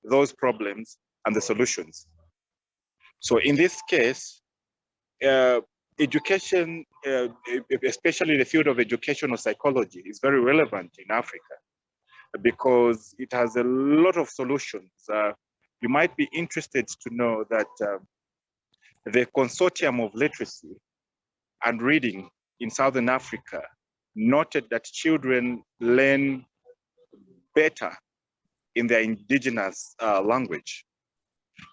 those problems and the solutions. So in this case, education, especially the field of educational psychology, is very relevant in Africa because it has a lot of solutions. You might be interested to know that the Consortium of Literacy and Reading in Southern Africa noted that children learn better in their indigenous language.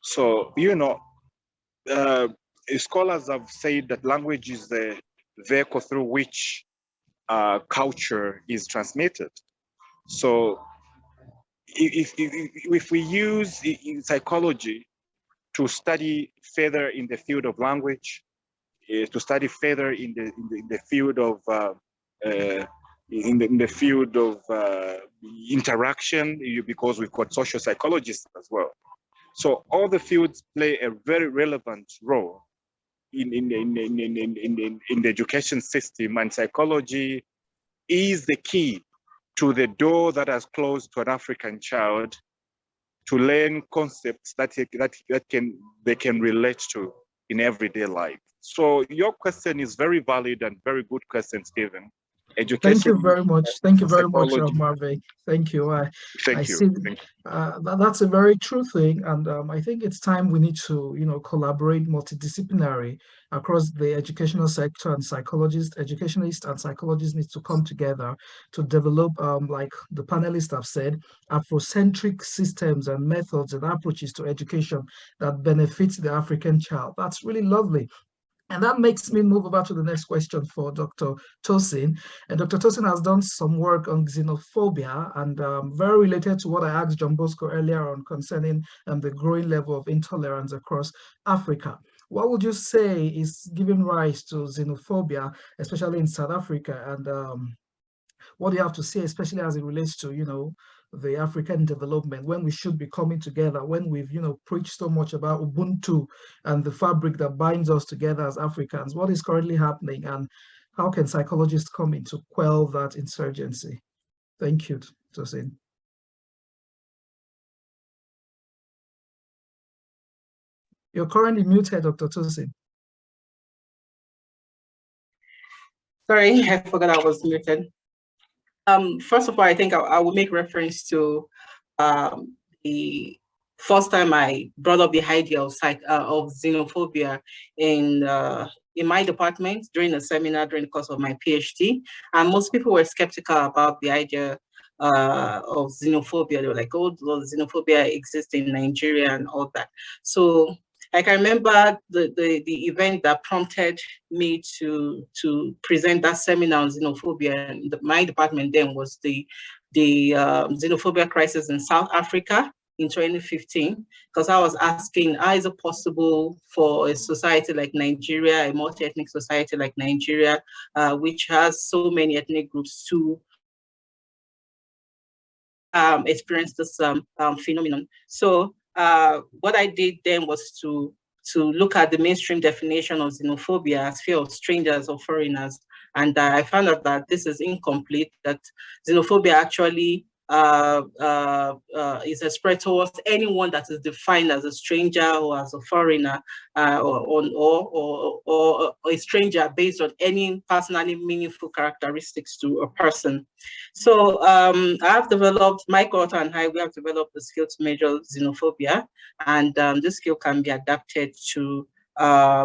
So, you know, scholars have said that language is the vehicle through which culture is transmitted. So if we use psychology to study further in the field of language, to study further in the field of interaction, because we've got social psychologists as well. So all the fields play a very relevant role in the education system, and psychology is the key to the door that has closed to an African child to learn concepts that they can relate to in everyday life. So your question is very valid and very good question, Stephen. Education. Thank you very much. Thank you very much, Marvin. Thank you. Thank you. See, that's a very true thing, and I think it's time we need to, collaborate multidisciplinary across the educational sector, and educationalists and psychologists need to come together to develop, like the panelists have said, Afrocentric systems and methods and approaches to education that benefits the African child. That's really lovely. And that makes me move over to the next question for Dr. Tosin. And Dr. Tosin has done some work on xenophobia, and very related to what I asked JohnBosco earlier on concerning the growing level of intolerance across Africa. What would you say is giving rise to xenophobia, especially in South Africa? And what do you have to say, especially as it relates to, the African development, when we should be coming together, when we've, preached so much about Ubuntu and the fabric that binds us together as Africans? What is currently happening, and how can psychologists come in to quell that insurgency? Thank you, Tosin. You're currently muted, Dr. Tosin. Sorry, I forgot I was muted. First of all, I think I will make reference to the first time I brought up the idea of xenophobia in my department during a seminar during the course of my PhD, and most people were skeptical about the idea of xenophobia. They were like, "Oh, xenophobia exists in Nigeria and all that." So I can remember the event that prompted me to present that seminar on xenophobia. And my department then was the xenophobia crisis in South Africa in 2015, because I was asking, how is it possible for a society like Nigeria, a multi-ethnic society like Nigeria, which has so many ethnic groups, to experience this phenomenon? So what I did then was to look at the mainstream definition of xenophobia as fear of strangers or foreigners. And I found out that this is incomplete, that xenophobia actually is a spread towards anyone that is defined as a stranger or as a foreigner, or a stranger based on any personally meaningful characteristics to a person. So my co-author and I, we have developed the skill to measure xenophobia, and this skill can be adapted to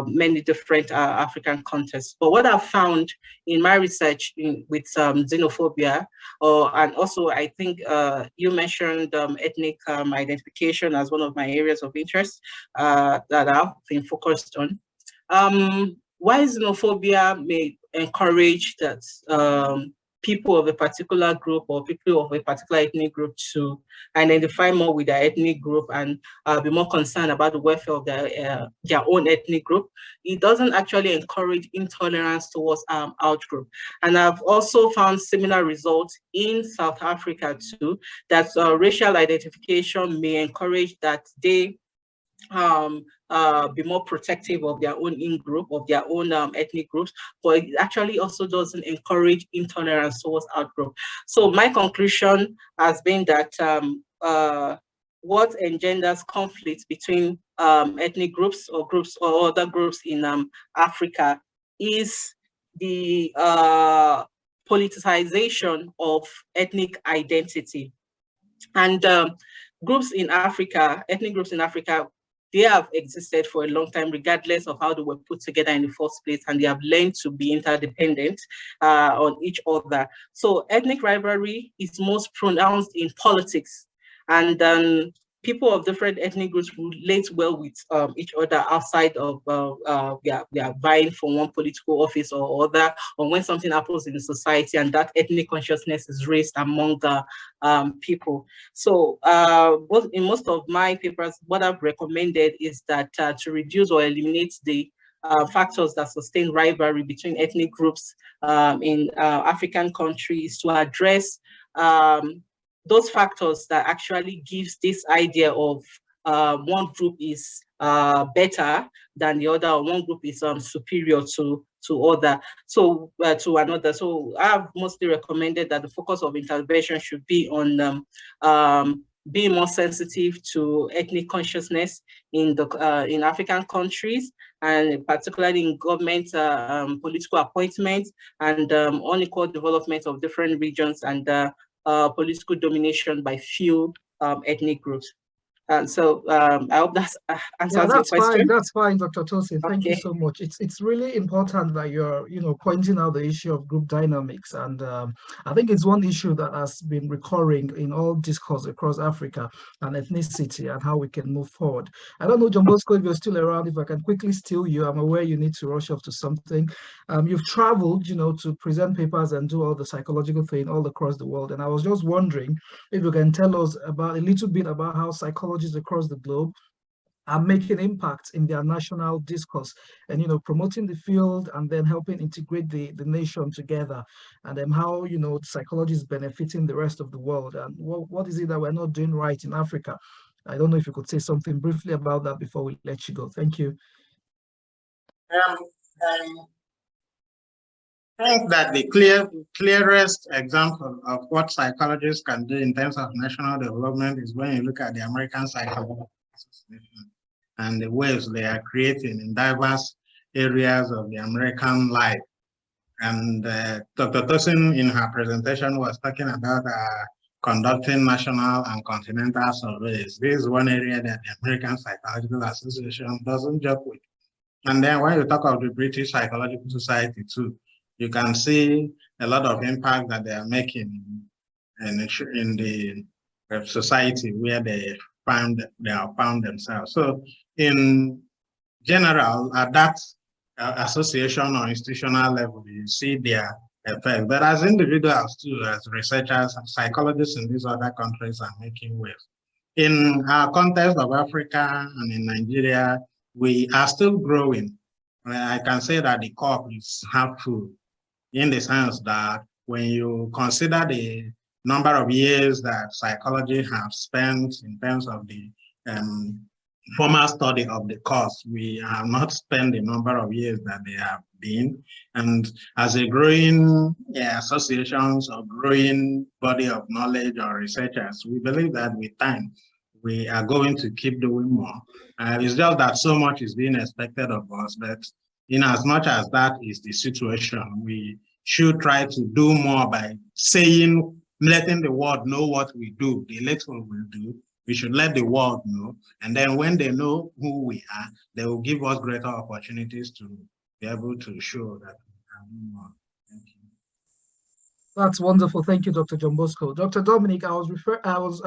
many different African contexts. But what I've found in my research with xenophobia, and also I think you mentioned ethnic identification as one of my areas of interest that I've been focused on. Why xenophobia may encourage that people of a particular group or people of a particular ethnic group to identify more with their ethnic group and be more concerned about the welfare of their own ethnic group. It doesn't actually encourage intolerance towards outgroup. And I've also found similar results in South Africa too, that racial identification may encourage that they be more protective of their own in-group, of their own ethnic groups, but it actually also doesn't encourage intolerance towards out-group. So my conclusion has been that what engenders conflict between ethnic groups or other groups in Africa is the politicization of ethnic identity. And groups in Africa, ethnic groups in Africa, they have existed for a long time, regardless of how they were put together in the first place, and they have learned to be interdependent on each other. So ethnic rivalry is most pronounced in politics, and people of different ethnic groups relate well with each other outside of they are vying for one political office or other, or when something happens in the society and that ethnic consciousness is raised among the people. So in most of my papers, what I've recommended is that to reduce or eliminate the factors that sustain rivalry between ethnic groups in African countries, to address those factors that actually gives this idea of one group is better than the other, or one group is superior to other, so to another. So I've mostly recommended that the focus of intervention should be on being more sensitive to ethnic consciousness in African countries, and particularly in government political appointments, and unequal development of different regions, and political domination by few ethnic groups. And so I hope that answers your question. That's fine, Dr. Tosin. Thank you so much. It's really important that you're pointing out the issue of group dynamics, and I think it's one issue that has been recurring in all discourse across Africa and ethnicity and how we can move forward. I don't know, JohnBosco, if you're still around, if I can quickly steal you. I'm aware you need to rush off to something. You've traveled, to present papers and do all the psychological thing all across the world, and I was just wondering if you can tell us about a little bit about how psychologists across the globe are making impacts in their national discourse, and promoting the field, and then helping integrate the nation together, and then how psychology is benefiting the rest of the world, and what is it that we're not doing right in Africa. I don't know if you could say something briefly about that before we let you go. Thank you. I think that the clearest example of what psychologists can do in terms of national development is when you look at the American Psychological Association and the waves they are creating in diverse areas of the American life. And Dr. Tosin, in her presentation, was talking about conducting national and continental surveys. This is one area that the American Psychological Association doesn't joke with. And then when you talk of the British Psychological Society too, you can see a lot of impact that they are making in the society where they have found themselves. So in general, at that association or institutional level, you see their effect. But as individuals too, as researchers and psychologists in these other countries are making waves. In our context of Africa and in Nigeria, we are still growing. I can say that the cup is half full, in the sense that when you consider the number of years that psychology have spent in terms of the formal study of the course, we have not spent the number of years that they have been. And as a growing associations or growing body of knowledge or researchers, we believe that with time, we are going to keep doing more. It's just that so much is being expected of us, but in as much as that is the situation, we should try to do more by saying, letting the world know what we do, the little we do. We should let the world know. And then when they know who we are, they will give us greater opportunities to be able to show that we can do more. Thank you. That's wonderful. Thank you, Dr. JohnBosco. Dr. Dominic, I was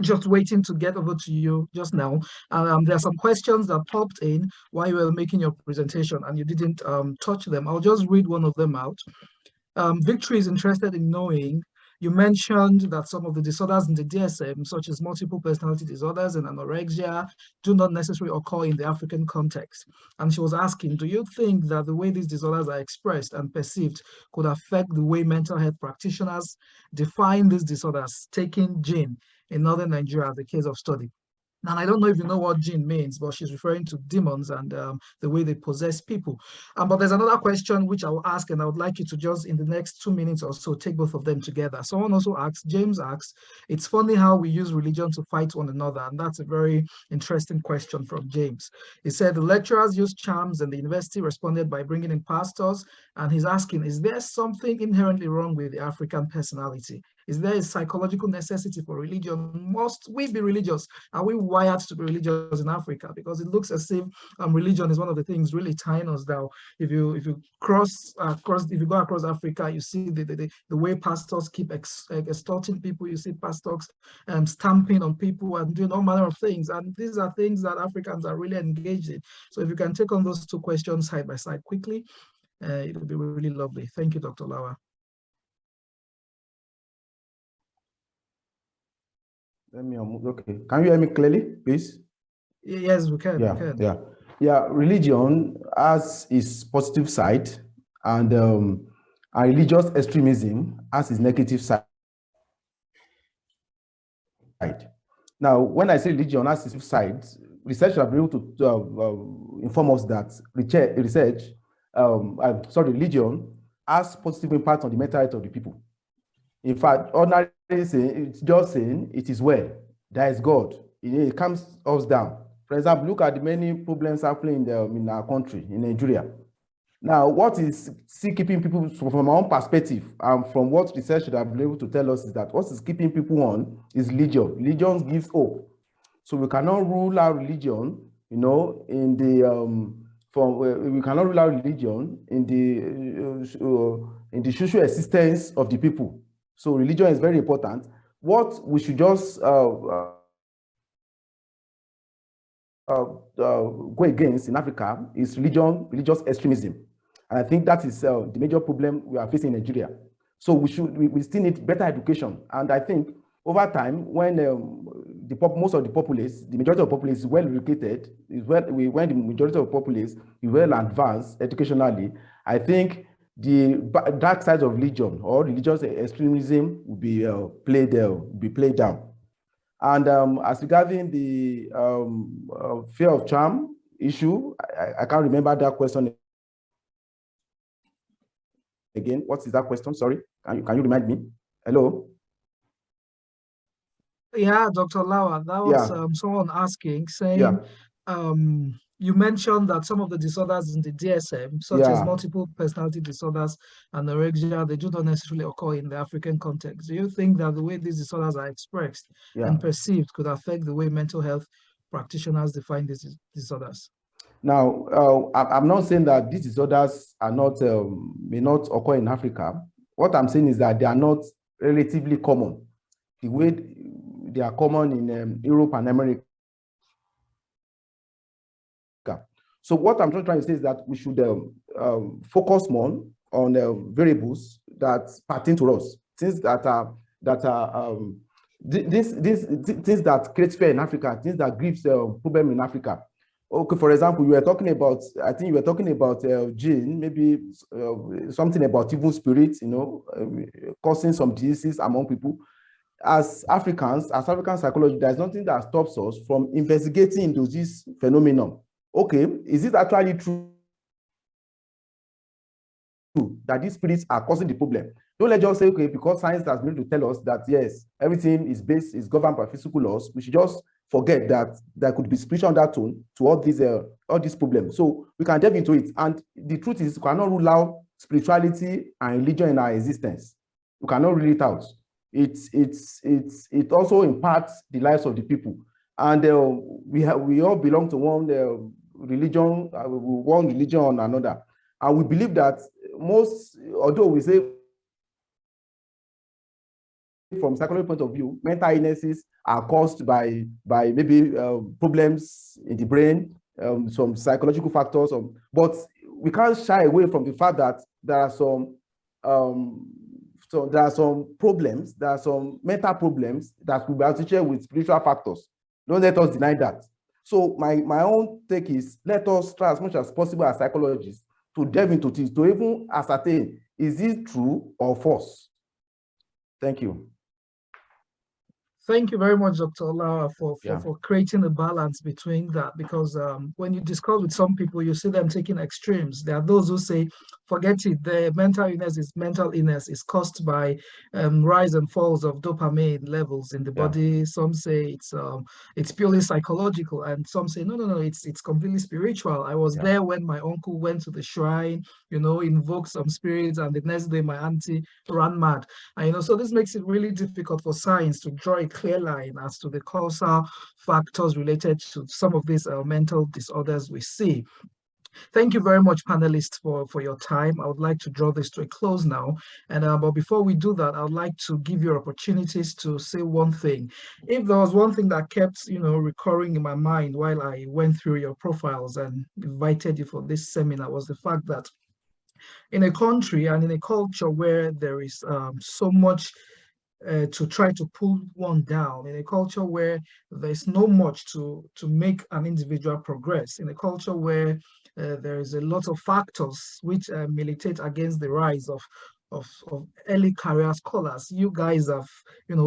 just waiting to get over to you just now. There are some questions that popped in while you were making your presentation and you didn't touch them. I'll just read one of them out. Victory is interested in knowing, you mentioned that some of the disorders in the DSM, such as multiple personality disorders and anorexia, do not necessarily occur in the African context. And she was asking, do you think that the way these disorders are expressed and perceived could affect the way mental health practitioners define these disorders, taking Jane in northern Nigeria as a case of study? And I don't know if you know what jinn means, but she's referring to demons and the way they possess people. But there's another question which I will ask, and I would like you to just in the next 2 minutes or so take both of them together. Someone also asks, James asks, it's funny how we use religion to fight one another. And that's a very interesting question from James. He said the lecturers used charms and the university responded by bringing in pastors. And he's asking, is there something inherently wrong with the African personality? Is there a psychological necessity for religion? Must we be religious? Are we wired to be religious in Africa? Because it looks as if religion is one of the things really tying us down. If you go across Africa, you see the way pastors keep extorting people. You see pastors stamping on people and doing all manner of things. And these are things that Africans are really engaged in. So if you can take on those two questions side by side quickly, it would be really lovely. Thank you, Dr. Olawa. Okay. Can you hear me clearly, please? Yes, we can. Yeah. Religion has its positive side, and religious extremism has its negative side. Now, when I say religion has its side, research have been able to inform us that religion has positive impact on the mental health of the people. In fact, ordinarily it's just saying it is well, there is God. It calms us down. For example, look at the many problems happening in our country, in Nigeria. Now, what is still keeping people, from my own perspective, and from what research should have been able to tell us, is that what is keeping people on is religion. Religion gives hope. So we cannot rule out religion, in the we cannot rule out religion in the social existence of the people. So religion is very important. What we should just go against in Africa is religious extremism. And I think that is the major problem we are facing in Nigeria. So we still need better education. And I think over time, when most of the populace, the majority of the populace is well educated, when the majority of the populace is well advanced educationally, I think the dark side of religion or religious extremism will be played down. And as regarding the fear of charm issue, I can't remember that question again. What is that question? Sorry, can you remind me? Hello. Yeah, Dr. Olawa, that was someone asking, saying, you mentioned that some of the disorders in the DSM, such as multiple personality disorders and anorexia, they do not necessarily occur in the African context. Do you think that the way these disorders are expressed and perceived could affect the way mental health practitioners define these disorders? Now, I'm not saying that these disorders are not may not occur in Africa. What I'm saying is that they are not relatively common. The way they are common in Europe and America. So what I'm trying to say is that we should focus more on variables that pertain to us, things that things that create fear in Africa, things that gives problem in Africa. Okay, for example, you were talking about, I think you were talking about gene, maybe something about evil spirits, causing some diseases among people. As African psychology, there's nothing that stops us from investigating into this phenomenon. Okay, is it actually true that these spirits are causing the problem? Don't let's just say, okay, because science has been able to tell us that yes, everything is governed by physical laws, we should just forget that there could be spiritual undertone to all these problems. So we can delve into it. And the truth is, we cannot rule out spirituality and religion in our existence. We cannot rule it out. It also impacts the lives of the people. And we all belong to one religion or another. And we believe that although we say from psychological point of view, mental illnesses are caused by maybe problems in the brain, some psychological factors, but we can't shy away from the fact that there are some problems, there are some mental problems that will be associated with spiritual factors. Don't let us deny that. So my own take is, let us try as much as possible as psychologists to delve into this, to even ascertain, is it true or false? Thank you. Thank you very much, Dr. Olawa, for creating a balance between that, because when you discuss with some people, you see them taking extremes. There are those who say, forget it, the mental illness is caused by rise and falls of dopamine levels in the body. Some say it's purely psychological, and some say, no, it's completely spiritual. I was there when my uncle went to the shrine, invoked some spirits, and the next day my auntie ran mad. And, so this makes it really difficult for science to draw a clear line as to the causal factors related to some of these mental disorders we see. Thank you very much, panelists, for your time. I would like to draw this to a close now. And but before we do that, I would like to give you opportunities to say one thing. If there was one thing that kept, recurring in my mind while I went through your profiles and invited you for this seminar, was the fact that in a country and in a culture where there is so much to try to pull one down, in a culture where there's no much to make an individual progress, in a culture where there is a lot of factors which militate against the rise of early career scholars. You guys have,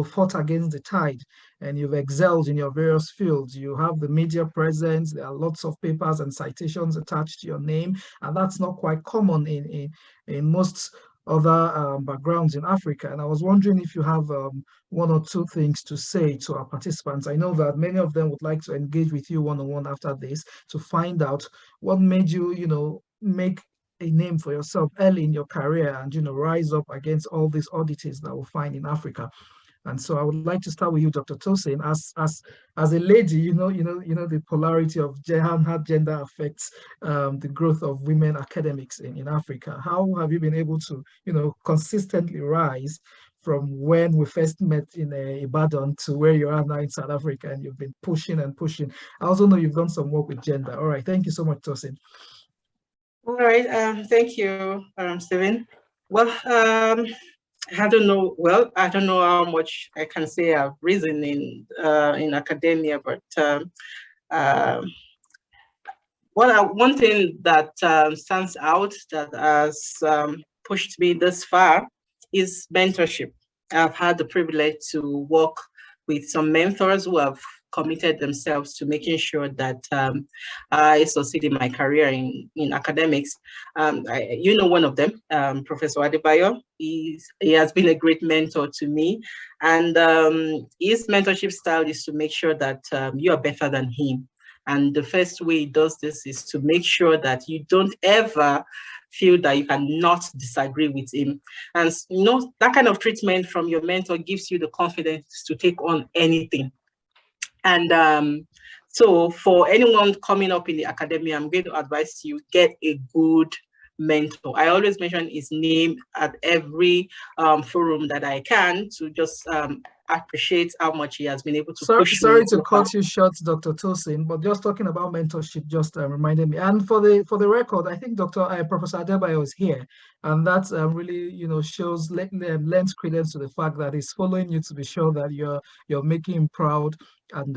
fought against the tide, and you've excelled in your various fields. You have the media presence. There are lots of papers and citations attached to your name, and that's not quite common in most other backgrounds in Africa. And I was wondering if you have one or two things to say to our participants. I know that many of them would like to engage with you one-on-one after this to find out what made you, make a name for yourself early in your career and, rise up against all these oddities that we'll find in Africa. And so I would like to start with you, Dr. Tosin. As a lady, the polarity of how gender affects the growth of women academics in Africa. How have you been able to, consistently rise from when we first met in Ibadan to where you are now in South Africa, and you've been pushing and pushing? I also know you've done some work with gender. All right, thank you so much, Tosin. All right, thank you, Stephen. Well, I don't know. Well, I don't know how much I can say I've risen in academia, but one thing that stands out that has pushed me this far is mentorship. I've had the privilege to work with some mentors who have committed themselves to making sure that I succeed in my career in academics. One of them, Professor Adebusoye. He has been a great mentor to me, and his mentorship style is to make sure that you are better than him. And the first way he does this is to make sure that you don't ever feel that you cannot disagree with him. And that kind of treatment from your mentor gives you the confidence to take on anything. And so for anyone coming up in the academia, I'm going to advise you, get a good mentor. I always mention his name at every forum that I can to just appreciate how much he has been able to push me. Sorry to cut you short, Dr. Tosin, but just talking about mentorship just reminded me. And for the record, I think Professor Adebusoye is here, and that's really lends credence to the fact that he's following you to be sure that you're making him proud and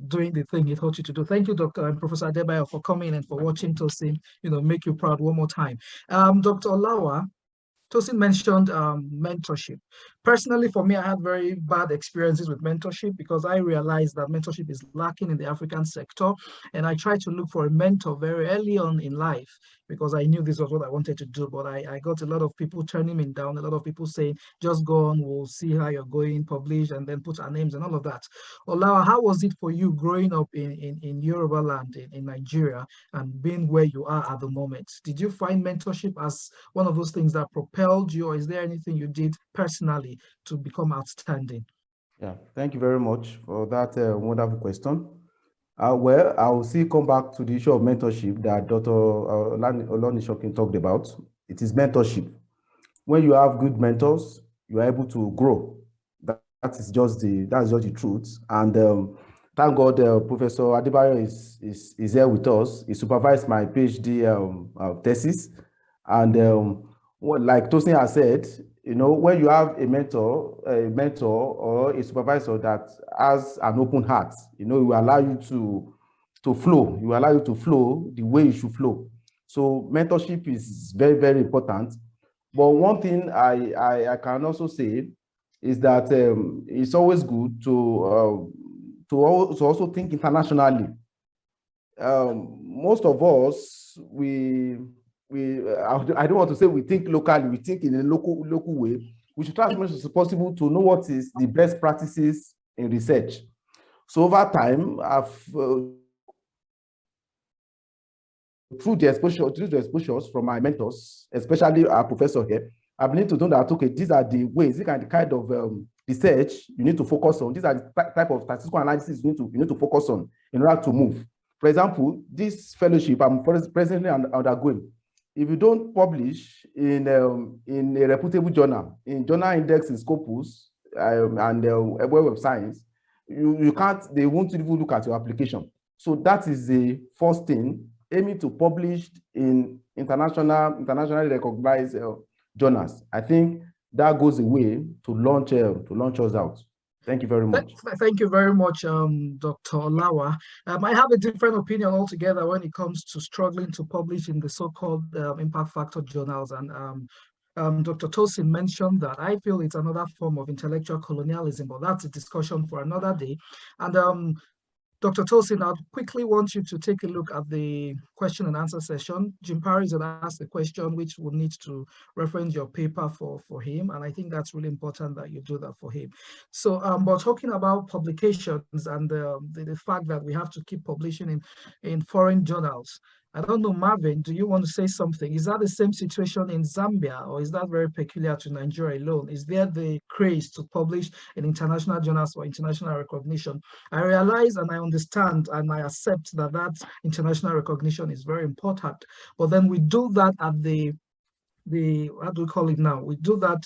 doing the thing he taught you to do. Thank you, Dr. and Professor Adebusoye, for coming and for watching Tosin, make you proud one more time. Dr. Olawa, Tosin mentioned mentorship. Personally, for me, I had very bad experiences with mentorship because I realized that mentorship is lacking in the African sector. And I tried to look for a mentor very early on in life because I knew this was what I wanted to do. But I got a lot of people turning me down, a lot of people saying, just go on, we'll see how you're going, publish, and then put our names and all of that. Olawa, how was it for you growing up in Yoruba land, in Nigeria, and being where you are at the moment? Did you find mentorship as one of those things that propelled you, or is there anything you did personally to become outstanding? Yeah, thank you very much for that wonderful question. Well, I will still come back to the issue of mentorship that Dr. Olonisakin talked about. It is mentorship. When you have good mentors, you are able to grow. That's just the truth. And thank God, Professor Adebusoye is here with us. He supervised my PhD thesis, and like Tosin has said, when you have a mentor or a supervisor that has an open heart, it will allow you to flow. It will allow you to flow the way you should flow. So mentorship is very, very important. But one thing I can also say is that it's always good to also think internationally. Most of us, I don't want to say we think locally, we think in a local way. We should try as much as possible to know what is the best practices in research. So over time, through the exposures from my mentors, especially our professor here, I've been able to know that, okay, these are the ways, these are the kind of research you need to focus on. These are the type of statistical analysis you need to focus on in order to move. For example, this fellowship I'm presently undergoing, if you don't publish in a reputable journal, in Journal Index in Scopus and Web of Science, you can't, they won't even look at your application. So that is the first thing, aiming to publish in internationally recognized journals. I think that goes a way to launch us out. Thank you very much. Thank you very much, Dr. Olawa. I have a different opinion altogether when it comes to struggling to publish in the so-called impact factor journals. And Dr. Tosin mentioned that. I feel it's another form of intellectual colonialism, but that's a discussion for another day. And Dr. Tosin, I quickly want you to take a look at the question and answer session. Jim Paris had asked a question which would need to reference your paper for him, and I think that's really important that you do that for him. So, but talking about publications and the fact that we have to keep publishing in foreign journals, I don't know, Marvin, do you want to say something? Is that the same situation in Zambia, or is that very peculiar to Nigeria alone? Is there the craze to publish in international journals for international recognition? I realize and I understand and I accept that that international recognition is very important, but then we do that at the how do we call it now? We do that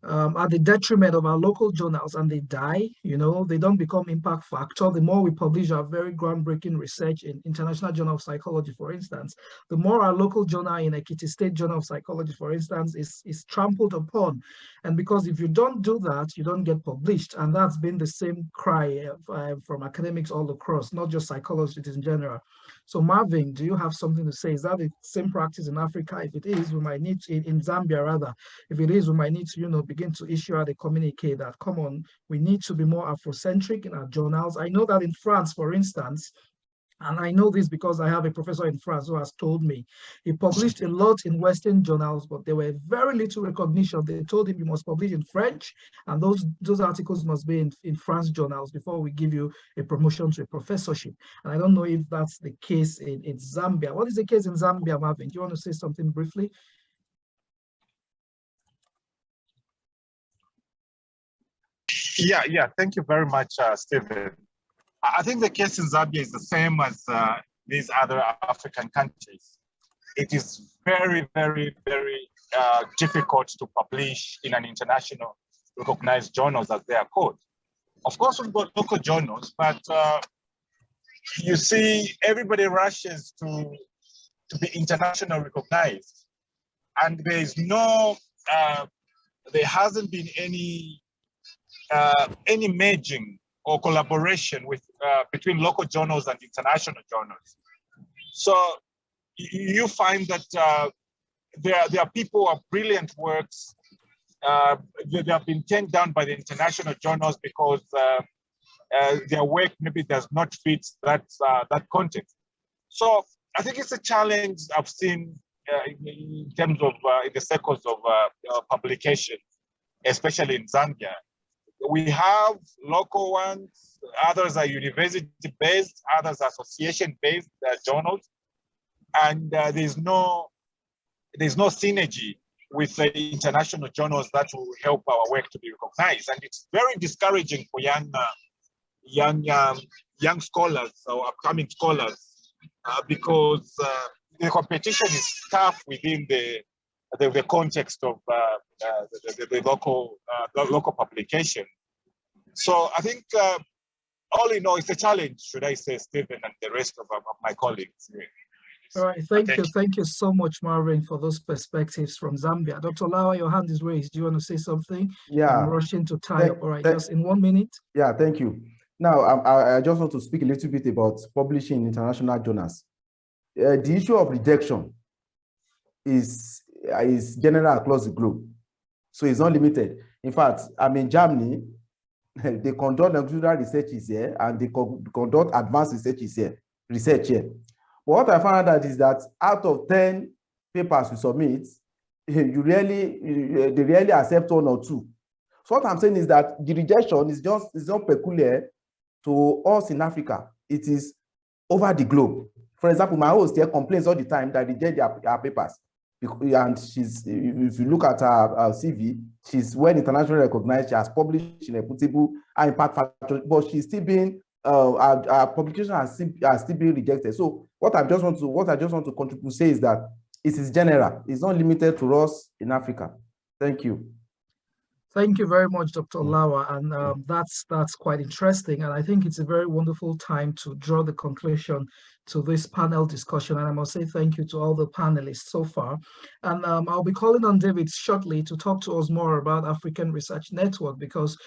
at the detriment of our local journals, and they die. You know, they don't become impact factor. The more we publish our very groundbreaking research in International Journal of Psychology, for instance, the more our local journal in Ekiti State Journal of Psychology, for instance, is trampled upon. And because if you don't do that, you don't get published. And that's been the same cry from academics all across, not just psychologists in general. So Marvin, do you have something to say? Is that the same practice in Africa? If it is, we might need to, in Zambia rather, if it is, we might need to, you know, begin to issue out a communique that, come on, we need to be more Afrocentric in our journals. I know that in France, for instance, and I know this because I have a professor in France who has told me, he published a lot in Western journals, but there were very little recognition. They told him you must publish in French, and those articles must be in France journals before we give you a promotion to a professorship. And I don't know if that's the case in Zambia. What is the case in Zambia, Marvin? Do you want to say something briefly? Yeah. Thank you very much, Stephen. I think the case in Zambia is the same as these other African countries. It is very, very, very difficult to publish in an international recognized journals, as they are called. Of course, we've got local journals, but you see, everybody rushes to be international recognized, and there is no, there hasn't been any merging or collaboration with between local journals and international journals. So you find that there are people who have brilliant works. They have been turned down by the international journals because their work maybe does not fit that context. So I think it's a challenge I've seen in terms of in the circles of publication, especially in Zambia. We have local ones, others are university-based, others are association-based journals, and there's no synergy with the international journals that will help our work to be recognized. And it's very discouraging for young scholars or upcoming scholars because the competition is tough within the context of the local publication. So I think all in all, it's a challenge, should I say, Stephen and the rest of my colleagues. All right, thank you so much, Marvin, for those perspectives from Zambia. Dr. Olawa, your hand is raised. Do you want to say something? Yeah. I'm rushing to tie up. All right, just in 1 minute. Yeah, thank you. Now, I just want to speak a little bit about publishing in international journals. The issue of rejection is general across the globe, so it's not limited. In fact, I'm in Germany, they conduct longitudinal researches here and they conduct advanced research here. But what I found out is that out of 10 papers we submit, they rarely accept 1 or 2. So what I'm saying is that the rejection is not peculiar to us in Africa. It is over the globe. For example, my host here complains all the time that they reject their papers. And if you look at her CV, she's well internationally recognized. She has published in reputable and impact factor, but she's still being our publication has still been rejected. So what I just want to contribute to say is that it is general. It's not limited to us in Africa. Thank you. Thank you very much, Dr. Olawa, and that's quite interesting. And I think it's a very wonderful time to draw the conclusion to this panel discussion. And I must say thank you to all the panelists so far. And I'll be calling on David shortly to talk to us more about African Research Network, because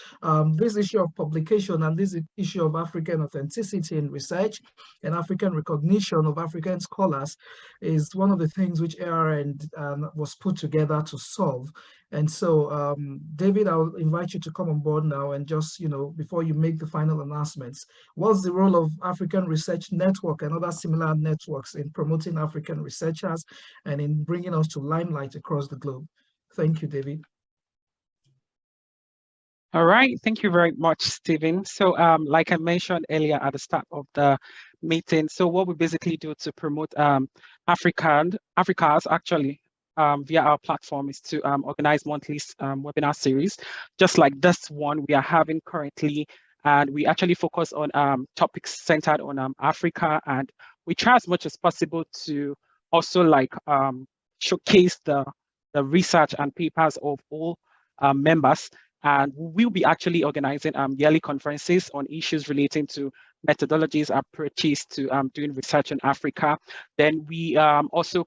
this issue of publication and this issue of African authenticity in research and African recognition of African scholars is one of the things which ARN was put together to solve. And so, David, I'll invite you to come on board now and just, before you make the final announcements, what's the role of African Research Network and other similar networks in promoting African researchers and in bringing us to limelight across the globe? Thank you, David. All right, thank you very much, Stephen. So like I mentioned earlier at the start of the meeting, so what we basically do to promote Africans actually, via our platform is to organize monthly webinar series, just like this one we are having currently. And we actually focus on topics centered on Africa, and we try as much as possible to also showcase the research and papers of all members. And we'll be actually organizing yearly conferences on issues relating to methodologies, approaches to doing research in Africa. Then we also